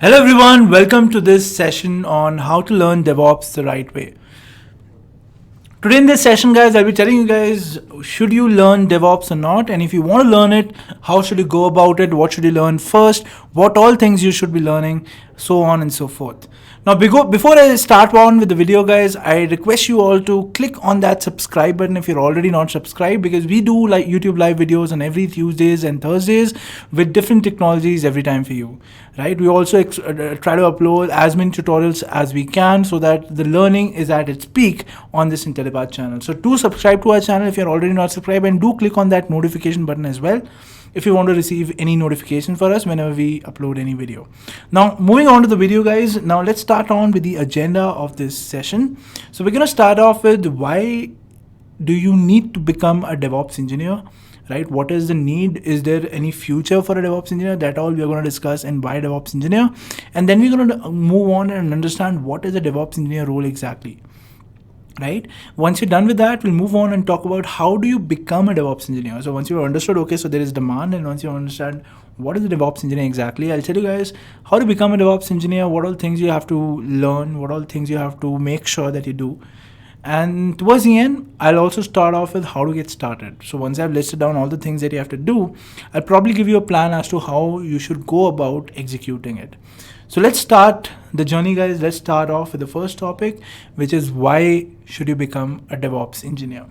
Hello everyone, welcome to this session on how to learn DevOps the right way. Today in this session, guys, I'll be telling you guys, should you learn DevOps or not? And if you want to learn it, how should you go about it? What should you learn first? What all things you should be learning, so on and so forth. Now, before I start on with the video, guys, I request you all to click on that subscribe button if you're already not subscribed, because we do like YouTube live videos on every Tuesdays and Thursdays with different technologies every time for you, right? We also try to upload as many tutorials as we can so that the learning is at its peak on this Intellipaat channel. So do subscribe to our channel if you're already not subscribed, and do click on that notification button as well if you want to receive any notification for us whenever we upload any video. Now, moving on to the video, guys, now let's start on with the agenda of this session. So we're going to start off with why do you need to become a DevOps engineer, right? What is the need? Is there any future for a DevOps engineer? That all we are going to discuss, and why DevOps engineer. And then we're going to move on and understand what is a DevOps engineer role exactly. Right? Once you're done with that, we'll move on and talk about how do you become a DevOps engineer. So once you've understood, okay, so there is demand, and once you understand what is a DevOps engineer exactly, I'll tell you guys how to become a DevOps engineer, what all things you have to learn, what all things you have to make sure that you do. And towards the end, I'll also start off with how to get started. So once I've listed down all the things that you have to do, I'll probably give you a plan as to how you should go about executing it. So let's start the journey, guys. Let's start off with the first topic, which is why should you become a DevOps engineer?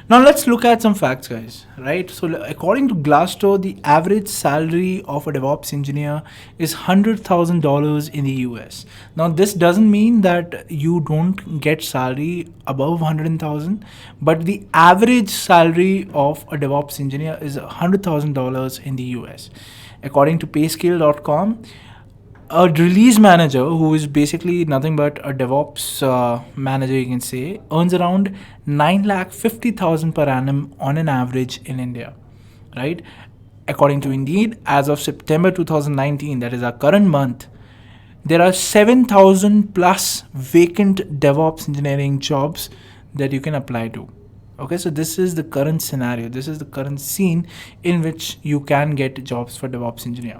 Now let's look at some facts, guys, right? So according to Glassdoor, the average salary of a DevOps engineer is $100,000 in the US. Now this doesn't mean that you don't get salary above 100,000, but the average salary of a DevOps engineer is $100,000 in the US. According to payscale.com, a release manager, who is basically nothing but a DevOps manager, you can say, earns around 9,50,000 per annum on an average in India, right? According to Indeed, as of September 2019, that is our current month, there are 7,000 plus vacant DevOps engineering jobs that you can apply to. Okay, so this is the current scenario. This is the current scene in which you can get jobs for DevOps engineer.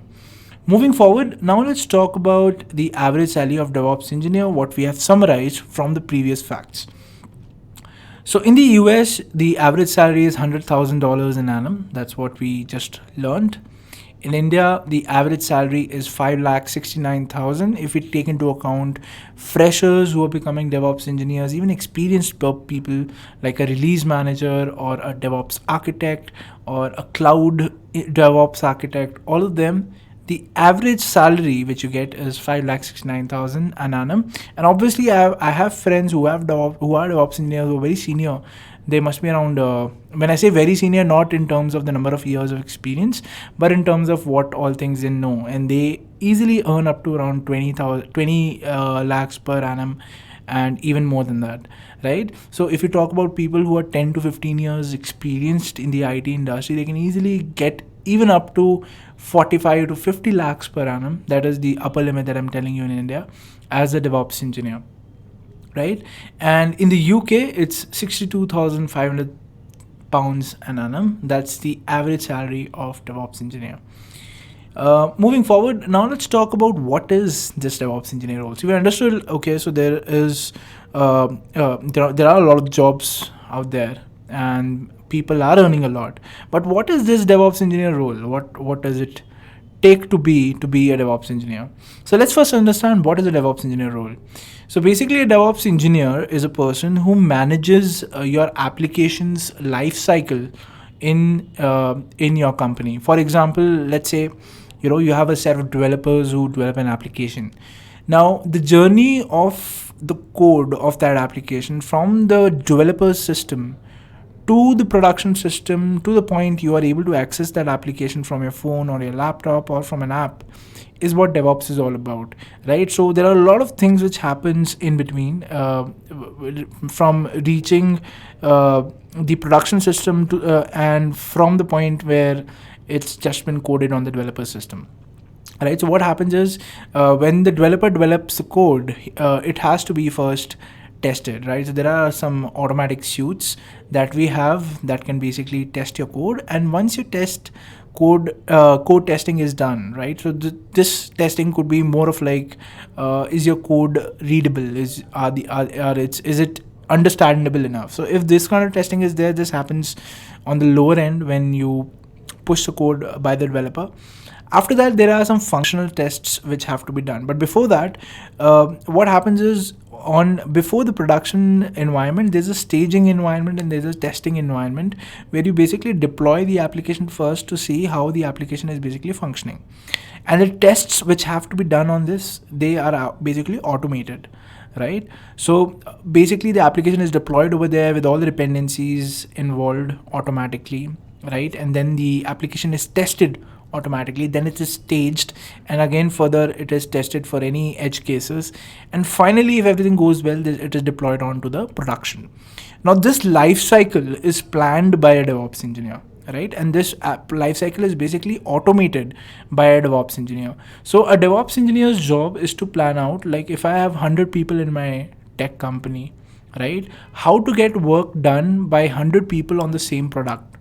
Moving forward, now let's talk about the average salary of DevOps engineer, what we have summarized from the previous facts. So in the US, the average salary is $100,000 an annum. That's what we just learned. In India, the average salary is 5,69,000. If we take into account freshers who are becoming DevOps engineers, even experienced people like a release manager or a DevOps architect or a cloud DevOps architect, all of them, the average salary which you get is 5,69,000 an annum. And obviously, I have friends who are DevOps engineers who are very senior. They must be around, when I say very senior, not in terms of the number of years of experience, but in terms of what all things they know. And they easily earn up to around 20 lakhs per annum, and even more than that, right? So if you talk about people who are 10 to 15 years experienced in the IT industry, they can easily get even up to 45 to 50 lakhs per annum. That is the upper limit that I'm telling you in India as a DevOps engineer, right? And in the UK, it's 62,500 pounds an annum. That's the average salary of DevOps engineer. Moving forward, now let's talk about what is this DevOps engineer role. So we understood, okay, so there is there are a lot of jobs out there, and people are earning a lot. But what is this DevOps engineer role? What does it take to be a DevOps engineer? So let's first understand what is a DevOps engineer role. So basically, a DevOps engineer is a person who manages your application's lifecycle in your company. For example, let's say you have a set of developers who develop an application. Now, the journey of the code of that application from the developer's system to the production system, to the point you are able to access that application from your phone or your laptop or from an app, is what DevOps is all about, right? So there are a lot of things which happens in between, from reaching the production system to and from the point where it's just been coded on the developer system. Right, so what happens is when the developer develops the code, it has to be first tested, right? So there are some automatic suites that we have that can basically test your code, and once you test code testing is done, right? So this testing could be more of like, is your code readable? Is it understandable enough? So if this kind of testing is there, this happens on the lower end when you push the code by the developer. After that, there are some functional tests which have to be done. But before that, what happens is, before the production environment, there's a staging environment and there's a testing environment where you basically deploy the application first to see how the application is basically functioning. And the tests which have to be done on this, they are basically automated, right? So basically the application is deployed over there with all the dependencies involved automatically, right? And then the application is tested automatically, then it is staged, and again further it is tested for any edge cases, and finally if everything goes well, it is deployed onto the production. Now this life cycle is planned by a DevOps engineer, right? And this life cycle is basically automated by a DevOps engineer. So a DevOps engineer's job is to plan out, like if I have 100 people in my tech company, right, how to get work done by 100 people on the same product,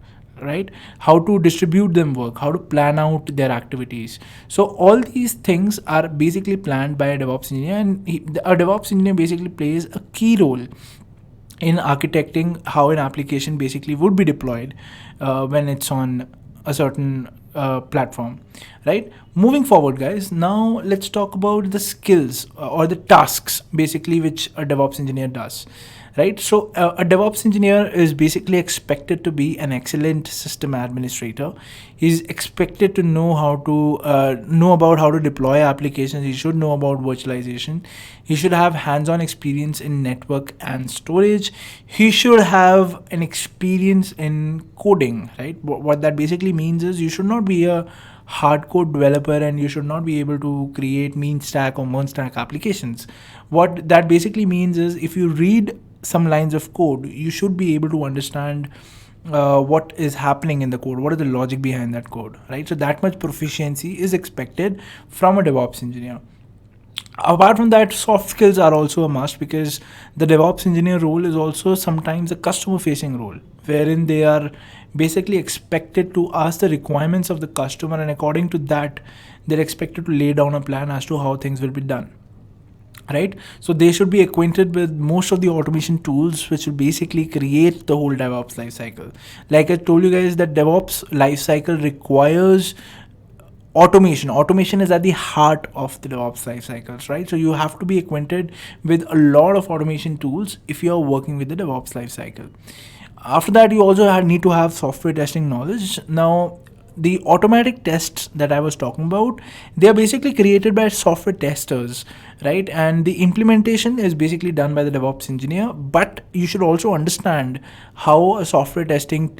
right? How to distribute them work, how to plan out their activities. So all these things are basically planned by a DevOps engineer, and a DevOps engineer basically plays a key role in architecting how an application basically would be deployed when it's on a certain platform, right? Moving forward, guys, now let's talk about the skills or the tasks basically which a DevOps engineer does. Right, so a DevOps engineer is basically expected to be an excellent system administrator. He's expected to know about how to deploy applications. He should know about virtualization. He should have hands-on experience in network and storage. He should have an experience in coding, right? What that basically means is you should not be a hardcore developer and you should not be able to create mean stack or merge stack applications. What that basically means is if you read some lines of code, you should be able to understand what is happening in the code, what is the logic behind that code, right? So that much proficiency is expected from a DevOps engineer. Apart from that, soft skills are also a must, because the DevOps engineer role is also sometimes a customer facing role, wherein they are basically expected to ask the requirements of the customer, and according to that, they're expected to lay down a plan as to how things will be done. Right, so they should be acquainted with most of the automation tools which will basically create the whole DevOps lifecycle. Like I told you guys, that DevOps lifecycle requires automation. Automation is at the heart of the DevOps lifecycles, right? So you have to be acquainted with a lot of automation tools if you are working with the DevOps lifecycle. After that, you also need to have software testing knowledge. Now, the automatic tests that I was talking about, they are basically created by software testers, right? And the implementation is basically done by the DevOps engineer, but you should also understand how a software testing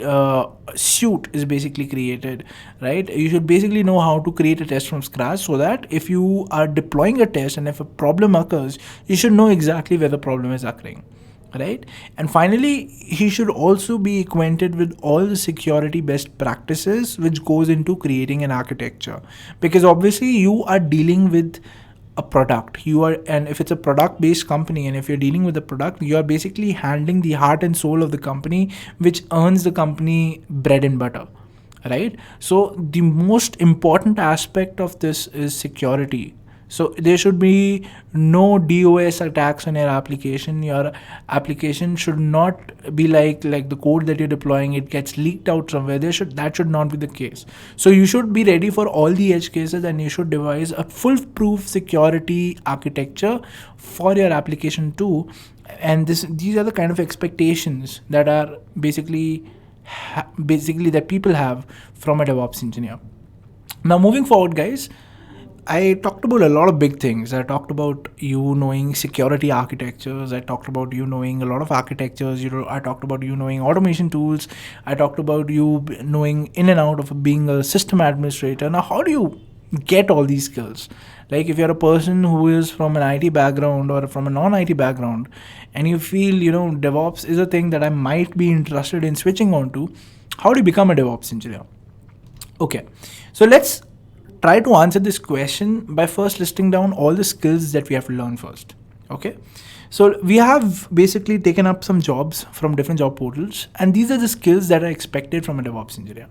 suite is basically created, right? You should basically know how to create a test from scratch, so that if you are deploying a test and if a problem occurs, you should know exactly where the problem is occurring. Right, and finally, he should also be acquainted with all the security best practices which goes into creating an architecture, because obviously you are dealing with a product. And if it's a product based company, and if you're dealing with a product, you are basically handling the heart and soul of the company, which earns the company bread and butter, right? So the most important aspect of this is security. So there should be no DOS attacks on your application. Your application should not be like the code that you're deploying, it gets leaked out somewhere. That should not be the case. So you should be ready for all the edge cases, and you should devise a foolproof security architecture for your application too. And these are the kind of expectations that are basically that people have from a DevOps engineer. Now moving forward, guys, I talked about a lot of big things. I talked about you knowing security architectures. I talked about you knowing a lot of architectures. I talked about you knowing automation tools. I talked about you knowing in and out of being a system administrator. Now, how do you get all these skills? Like if you're a person who is from an IT background or from a non-IT background, and you feel, DevOps is a thing that I might be interested in switching on to, how do you become a DevOps engineer? Okay, so let's try to answer this question by first listing down all the skills that we have to learn first. Okay, so we have basically taken up some jobs from different job portals, and these are the skills that are expected from a DevOps engineer.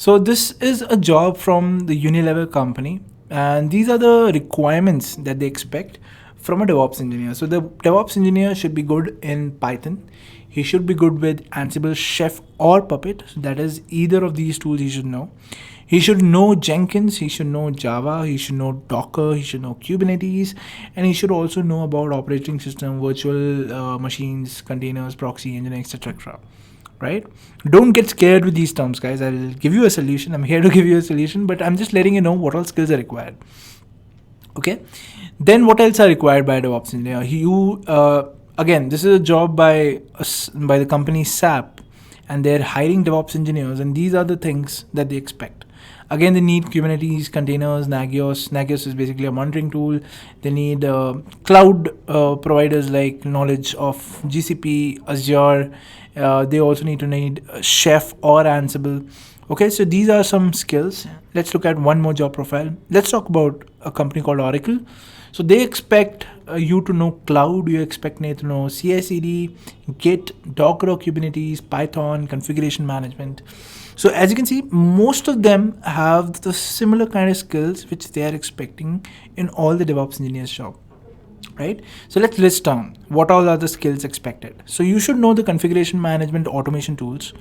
So this is a job from the Unilever company, and these are the requirements that they expect from a DevOps engineer. So the DevOps engineer should be good in Python. He should be good with Ansible, Chef, or Puppet. So that is either of these tools he should know. He should know Jenkins, he should know Java, he should know Docker, he should know Kubernetes, and he should also know about operating system, virtual machines, containers, proxy, engine, etc. Right? Don't get scared with these terms, guys. I'll give you a solution. I'm here to give you a solution, but I'm just letting you know what all skills are required. Okay. Then what else are required by a DevOps engineer? Again, this is a job by the company SAP, and they're hiring DevOps engineers, and these are the things that they expect. Again, they need Kubernetes, containers, Nagios. Nagios is basically a monitoring tool. They need cloud providers like knowledge of GCP, Azure. They also need Chef or Ansible. Okay, so these are some skills. Let's look at one more job profile. Let's talk about a company called Oracle. So they expect you to know cloud. You expect me to know CI/CD, Git, Docker or Kubernetes, Python, configuration management. So as you can see, most of them have the similar kind of skills which they are expecting in all the DevOps engineers job. Right? So let's list down what all are the skills expected. So you should know the configuration management automation tools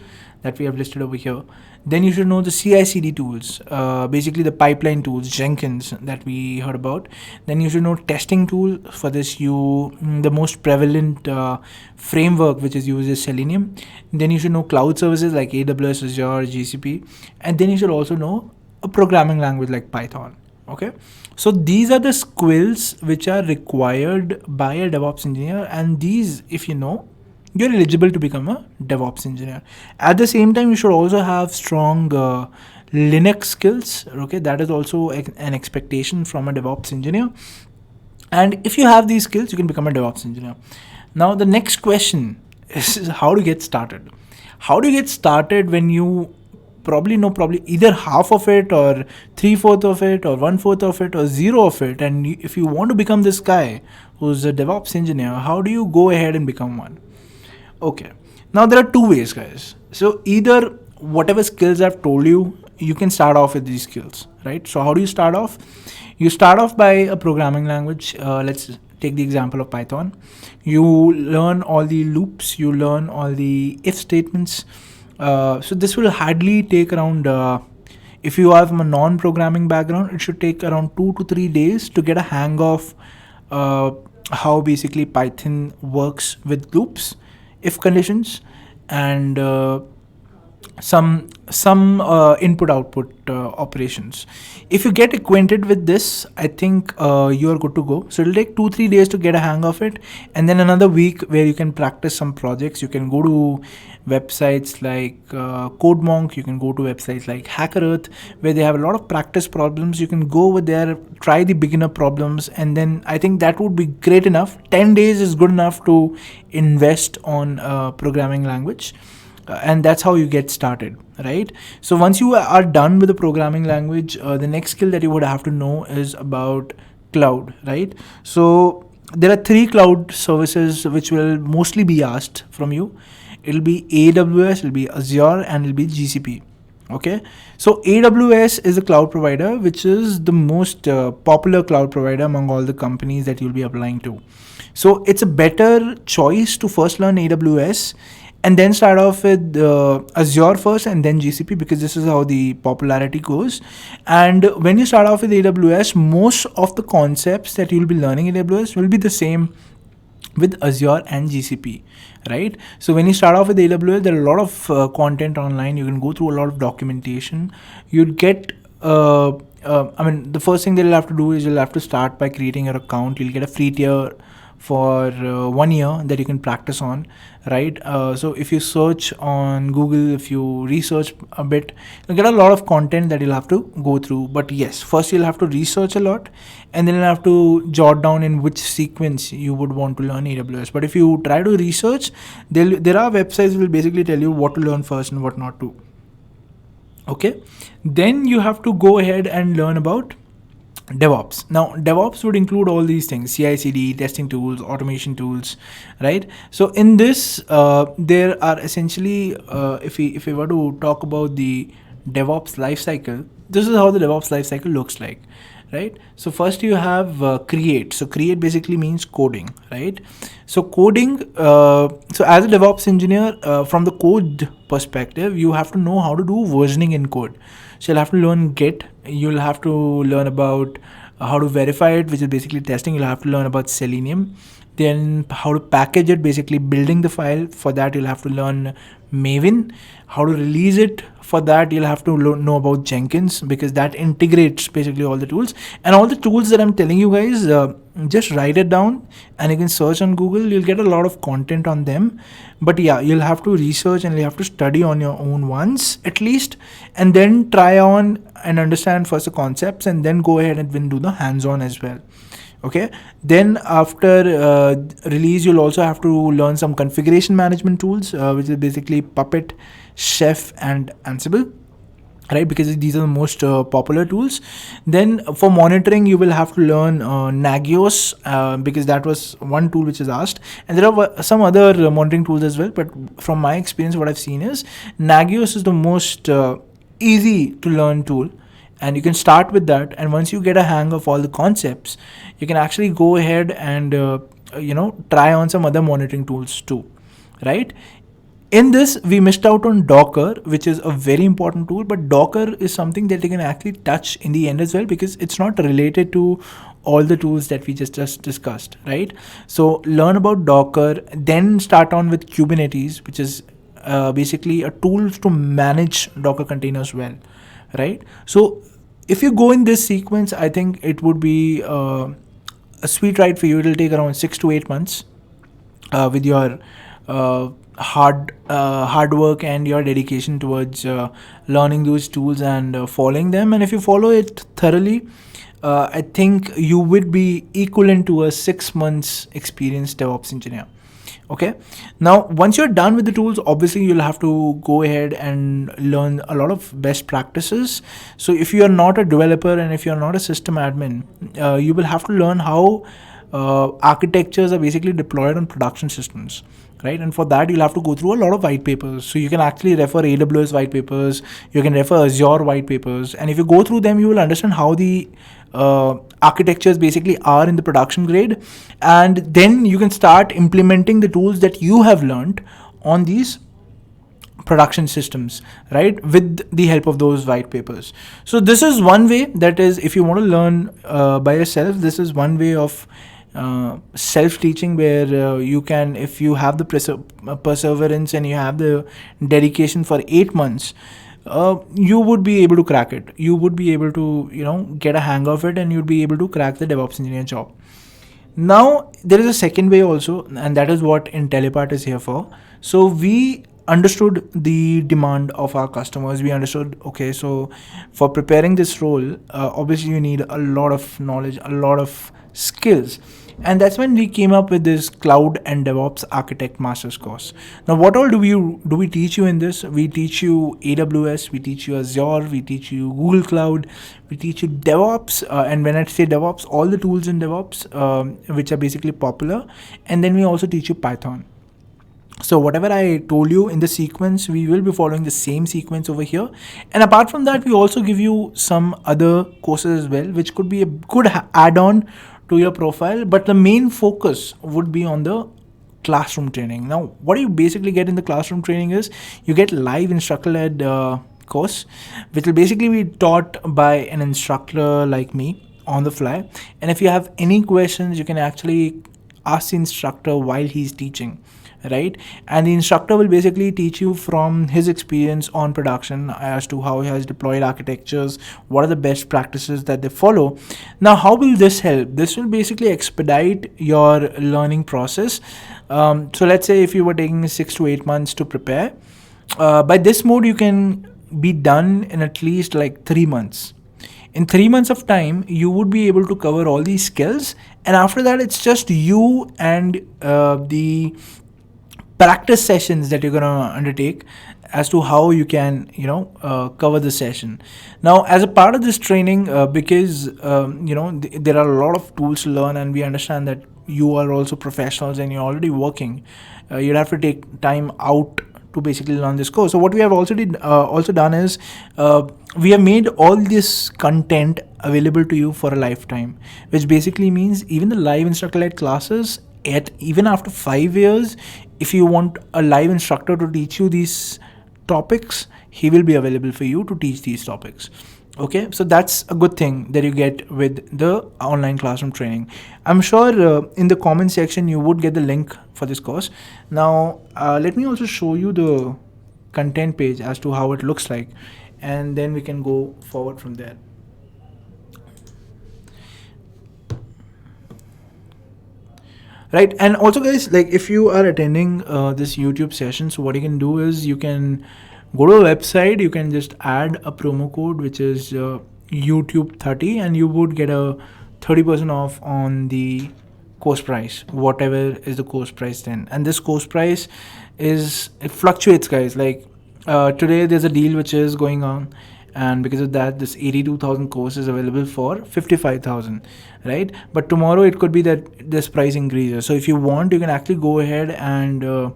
that we have listed over here. Then you should know the CI/CD tools, basically the pipeline tools, Jenkins that we heard about. Then you should know testing tool. For this, the most prevalent framework which is used is Selenium. Then you should know cloud services like AWS, Azure, GCP, and then you should also know a programming language like Python. Okay, so these are the skills which are required by a DevOps engineer, and these, if you know, you're eligible to become a DevOps engineer. At the same time, you should also have strong Linux skills. Okay, that is also an expectation from a DevOps engineer. And if you have these skills, you can become a DevOps engineer. Now, the next question is how to get started. How do you get started when you probably know either half of it or 3/4 of it or 1/4 of it or 0 of it, and if you want to become this guy who's a DevOps engineer, how do you go ahead and become one? Okay, now there are two ways, guys. So either whatever skills I've told you, you can start off with these skills, right? So how do you start off? You start off by a programming language. Let's take the example of Python. You learn all the loops, you learn all the if statements. So this will hardly take around, if you have a non-programming background, it should take around 2 to 3 days to get a hang of how basically Python works with loops, if conditions, and some input output operations. If you get acquainted with this, I think you are good to go. So it'll take 2-3 days to get a hang of it, and then another week where you can practice some projects. You can go to websites like CodeMonk, you can go to websites like HackerEarth, where they have a lot of practice problems. You can go over there, try the beginner problems, and then I think that would be great enough. 10 days is good enough to invest on programming language. And that's how you get started, right? So once you are done with the programming language, the next skill that you would have to know is about cloud, right? So there are 3 cloud services which will mostly be asked from you. It'll be AWS, it'll be Azure, and it'll be GCP. Okay, so AWS is a cloud provider which is the most popular cloud provider among all the companies that you'll be applying to. So it's a better choice to first learn AWS and then start off with Azure first and then GCP, because this is how the popularity goes. And when you start off with AWS, most of the concepts that you'll be learning in AWS will be the same with Azure and GCP, right? So when you start off with AWS, there are a lot of content online. You can go through a lot of documentation. You'd get the first thing that you'll have to do is you'll have to start by creating your account. You'll get a free tier for 1 year that you can practice on, right? So if you search on Google, if you research a bit, you'll get a lot of content that you'll have to go through. But yes, first you'll have to research a lot, and then you'll have to jot down in which sequence you would want to learn AWS. But if you try to research, there are websites that will basically tell you what to learn first and what not to. Okay, then you have to go ahead and learn about DevOps. Now, DevOps would include all these things: CI/CD, testing tools, automation tools, right? So in this, there are essentially, if we were to talk about the DevOps Lifecycle, this is how the DevOps Lifecycle looks like, right? So first you have create. So create basically means coding, right? So coding, so as a DevOps engineer, from the code perspective, you have to know how to do versioning in code. So you'll have to learn Git, you'll have to learn about how to verify it, which is basically testing. You'll have to learn about Selenium, then how to package it, basically building the file. For that you'll have to learn Maven. How to release it, for that you'll have to know about Jenkins, because that integrates basically all the tools. And all the tools that I'm telling you guys, just write it down and you can search on Google. You'll get a lot of content on them, but yeah, you'll have to research and you have to study on your own once at least, and then try on and understand first the concepts, and then go ahead and then do the hands-on as well. Okay, then after release, you'll also have to learn some configuration management tools, which is basically Puppet, Chef, and Ansible, right? Because these are the most popular tools. Then for monitoring, you will have to learn Nagios, because that was one tool which is asked, and there are some other monitoring tools as well, but from my experience, what I've seen is Nagios is the most easy to learn tool, and you can start with that. And once you get a hang of all the concepts, you can actually go ahead and try on some other monitoring tools too, right? In this, we missed out on Docker, which is a very important tool, but Docker is something that you can actually touch in the end as well, because it's not related to all the tools that we just discussed, right? So learn about Docker, then start on with Kubernetes, which is basically a tool to manage Docker containers well, right? So if you go in this sequence, I think it would be a sweet ride for you. It'll take around 6 to 8 months with your hard work and your dedication towards learning those tools and following them. And if you follow it thoroughly, I think you would be equivalent to a 6 months experienced DevOps engineer. Okay, now once you're done with the tools, obviously you'll have to go ahead and learn a lot of best practices. So if you are not a developer and if you're not a system admin, you will have to learn how architectures are basically deployed on production systems, right? And for that, you'll have to go through a lot of white papers. So you can actually refer AWS white papers, you can refer Azure white papers, and if you go through them, you will understand how the architectures basically are in the production grade, and then you can start implementing the tools that you have learned on these production systems, right, with the help of those white papers. So this is one way, that is, if you want to learn by yourself, this is one way of self-teaching, where you can, if you have the perseverance and you have the dedication for 8 months, you would be able to crack it. You would be able to, get a hang of it, and you'd be able to crack the DevOps engineer job. Now, there is a second way also, and that is what Intellipaat is here for. So we understood the demand of our customers. We understood, okay, so for preparing this role, obviously you need a lot of knowledge, a lot of skills. And that's when we came up with this Cloud and DevOps Architect Masters course. Now, what all do we teach you in this? We teach you AWS, we teach you Azure, we teach you Google Cloud, we teach you DevOps. And when I say DevOps, all the tools in DevOps, which are basically popular. And then we also teach you Python. So whatever I told you in the sequence, we will be following the same sequence over here. And apart from that, we also give you some other courses as well, which could be a good add-on to your profile. But the main focus would be on the classroom training. Now, what you basically get in the classroom training is you get live instructor-led course, which will basically be taught by an instructor like me on the fly. And if you have any questions, you can actually ask the instructor while he's teaching, right? And the instructor will basically teach you from his experience on production as to how he has deployed architectures, what are the best practices that they follow. Now, how will this help? This will basically expedite your learning process. So let's say if you were taking 6 to 8 months to prepare, by this mode, you can be done in at least like 3 months. In 3 months of time, you would be able to cover all these skills. And after that, it's just you and the practice sessions that you're going to undertake as to how you can, cover the session. Now, as a part of this training, because, there are a lot of tools to learn, and we understand that you are also professionals and you're already working, you'd have to take time out to basically learn this course. So what we have also done is we have made all this content available to you for a lifetime, which basically means even the live instructor-led classes, even after 5 years, if you want a live instructor to teach you these topics, he will be available for you to teach these topics. Okay, so that's a good thing that you get with the online classroom training. I'm sure in the comment section you would get the link for this course. Now let me also show you the content page as to how it looks like, and then we can go forward from there. Right, and also guys, like if you are attending this YouTube session, so what you can do is you can go to a website, you can just add a promo code which is YouTube 30, and you would get a 30% off on the course price, whatever is the course price then. And this course price it fluctuates, guys. Like today there's a deal which is going on, and because of that this 82,000 course is available for 55,000, right? But tomorrow it could be that this price increases. So if you want, you can actually go ahead and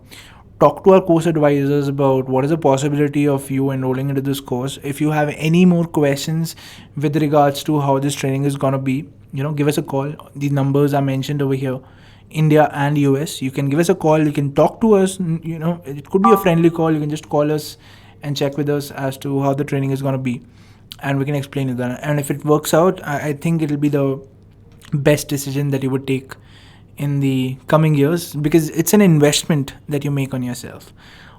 talk to our course advisors about what is the possibility of you enrolling into this course. If you have any more questions with regards to how this training is going to be, give us a call. The numbers are mentioned over here, India and US. You can give us a call, you can talk to us, it could be a friendly call. You can just call us and check with us as to how the training is going to be, and we can explain it then. And if it works out, I think it'll be the best decision that you would take in the coming years, because it's an investment that you make on yourself.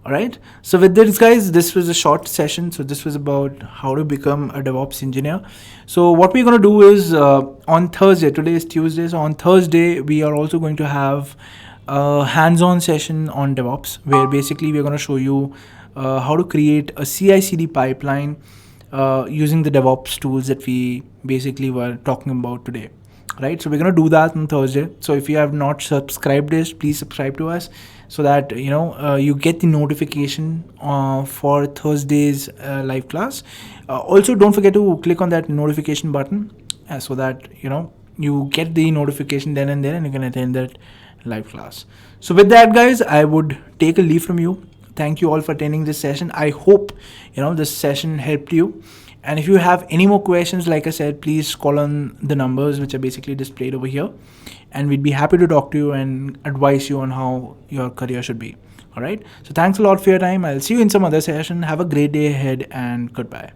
All right, so with this, guys, this was a short session. So this was about how to become a DevOps engineer. So what we're going to do is on Thursday, today is Tuesday, so on Thursday we are also going to have a hands-on session on DevOps, where basically we're going to show you how to create a CI/CD pipeline using the DevOps tools that we basically were talking about today. Right, so we're going to do that on Thursday. So if you have not subscribed this, please subscribe to us, so that you get the notification for Thursday's live class. Also, don't forget to click on that notification button so that you get the notification then and there, and you can attend that live class. So with that, guys, I would take a leave from you. Thank you all for attending this session. I hope this session helped you. And if you have any more questions, like I said, please call on the numbers which are basically displayed over here, and we'd be happy to talk to you and advise you on how your career should be. All right, so thanks a lot for your time. I'll see you in some other session. Have a great day ahead, and goodbye.